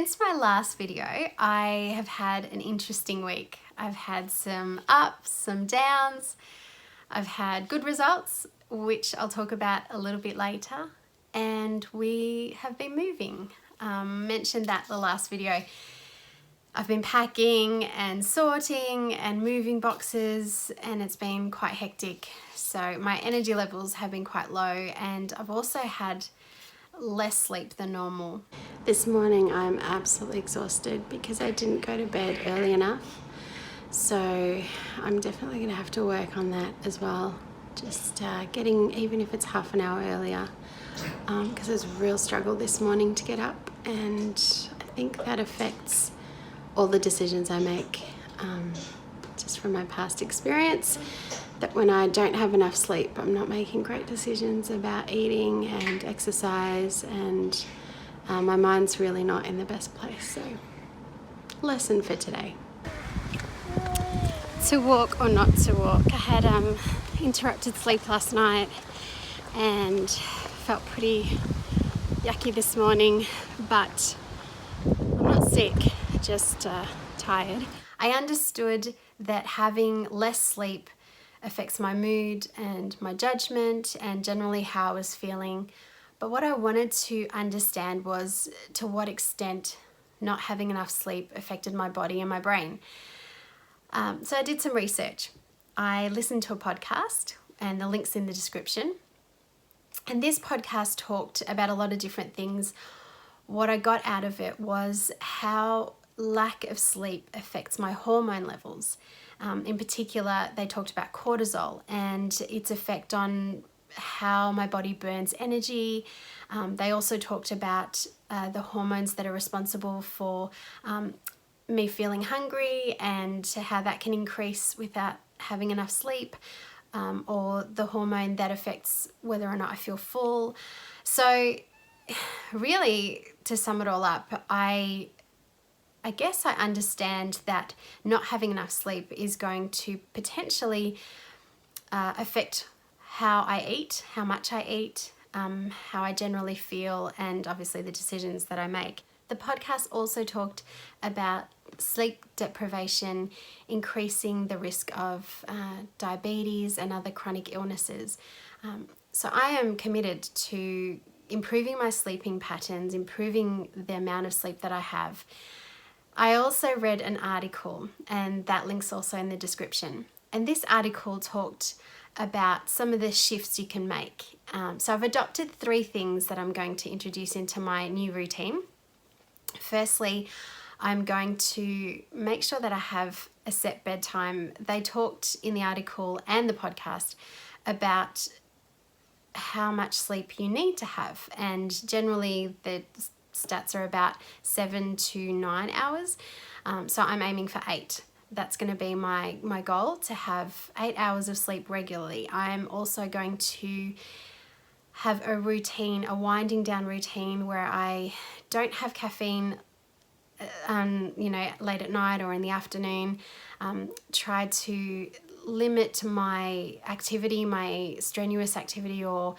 Since my last video, I have had an interesting week. I've had some ups, some downs. I've had good results, which I'll talk about a little bit later. And we have been moving. Mentioned that the last video. I've been packing and sorting and moving boxes, and it's been quite hectic. So my energy levels have been quite low, and I've also had less sleep than normal. This morning I'm absolutely exhausted because I didn't go to bed early enough. So I'm definitely going to have to work on that as well. Just getting, even if it's half an hour earlier, because it was a real struggle this morning to get up, and I think that affects all the decisions I make, just from my past experience, that when I don't have enough sleep, I'm not making great decisions about eating and exercise, and my mind's really not in the best place. So, lesson for today. To walk or not to walk. I had interrupted sleep last night and felt pretty yucky this morning, but I'm not sick, just tired. I understood that having less sleep affects my mood and my judgment and generally how I was feeling. But what I wanted to understand was to what extent not having enough sleep affected my body and my brain. So I did some research. I listened to a podcast, and the link's in the description. And this podcast talked about a lot of different things. What I got out of it was how lack of sleep affects my hormone levels. In particular, they talked about cortisol and its effect on how my body burns energy. They also talked about the hormones that are responsible for me feeling hungry and how that can increase without having enough sleep, or the hormone that affects whether or not I feel full. So really, to sum it all up, I guess I understand that not having enough sleep is going to potentially affect how I eat, how much I eat, how I generally feel, and obviously the decisions that I make. The podcast also talked about sleep deprivation increasing the risk of diabetes and other chronic illnesses. So I am committed to improving my sleeping patterns, improving the amount of sleep that I have. I also read an article, and that link's also in the description. And this article talked about some of the shifts you can make. So I've adopted 3 things that I'm going to introduce into my new routine. Firstly, I'm going to make sure that I have a set bedtime. They talked in the article and the podcast about how much sleep you need to have, and generally the stats are about 7 to 9 hours. So I'm aiming for 8. That's going to be my goal, to have 8 hours of sleep regularly. I'm also going to have a routine, a winding down routine, where I don't have caffeine late at night or in the afternoon. Try to limit my activity, my strenuous activity, or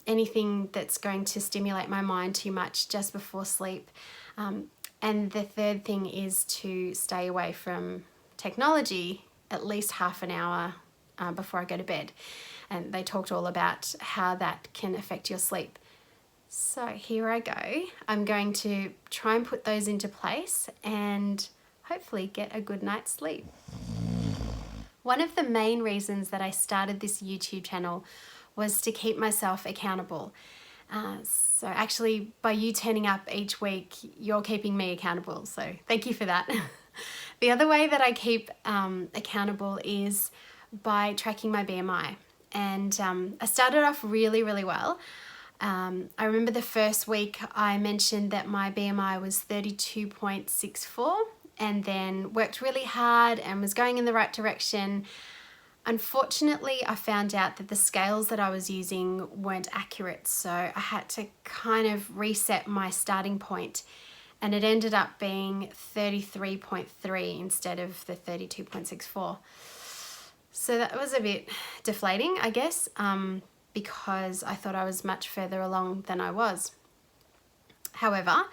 anything that's going to stimulate my mind too much just before sleep. And the third thing is to stay away from technology at least half an hour before I go to bed. And they talked all about how that can affect your sleep. So here I go. I'm going to try and put those into place and hopefully get a good night's sleep. One of the main reasons that I started this YouTube channel was to keep myself accountable. So actually, by you turning up each week, you're keeping me accountable. So thank you for that. The other way that I keep accountable is by tracking my BMI. And I started off really, really well. I remember the first week I mentioned that my BMI was 32.64, and then worked really hard and was going in the right direction. Unfortunately, I found out that the scales that I was using weren't accurate, so I had to kind of reset my starting point, and it ended up being 33.3 instead of the 32.64. So that was a bit deflating, I guess, because I thought I was much further along than I was. However,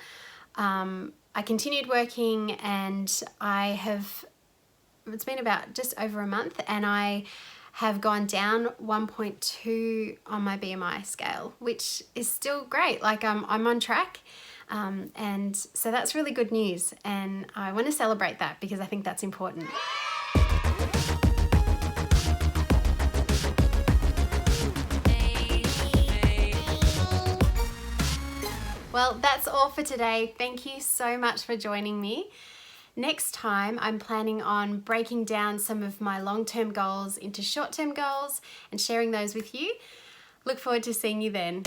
I continued working, and it's been about just over a month, and I have gone down 1.2 on my BMI scale, which is still great. Like I'm on track. And so that's really good news, and I want to celebrate that because I think that's important. Well, that's all for today. Thank you so much for joining me. Next time, I'm planning on breaking down some of my long-term goals into short-term goals and sharing those with you. Look forward to seeing you then.